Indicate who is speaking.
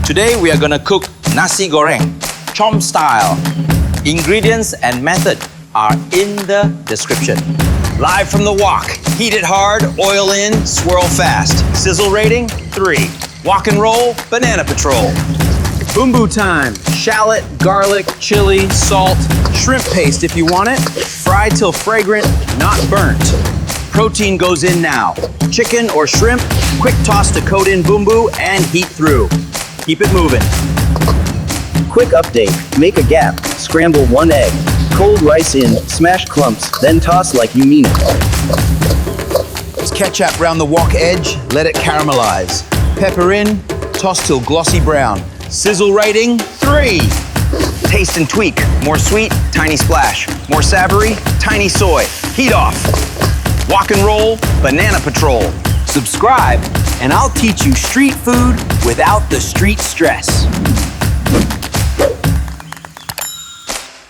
Speaker 1: Today we are gonna cook Nasi Goreng, Chomp Style. Ingredients and method are in the description. Live from the wok. Heat it hard, oil in, swirl fast. Sizzle rating, 3. Wok and roll, banana patrol. Bumbu time. Shallot, garlic, chili, salt, shrimp paste if you want it. Fry till fragrant, not burnt. Protein goes in now. Chicken or shrimp, quick toss to coat in bumbu and heat through. Keep it moving.
Speaker 2: Quick update, make a gap, scramble 1 egg. Cold rice in, smash clumps, then toss like you mean it.
Speaker 1: Ketchup round the wok edge, let it caramelize. Pepper in, toss till glossy brown. Sizzle rating, 3. Taste and tweak. More sweet, tiny splash. More savory, tiny soy. Heat off. Wok and roll, banana patrol. Subscribe, and I'll teach you street food without the street stress.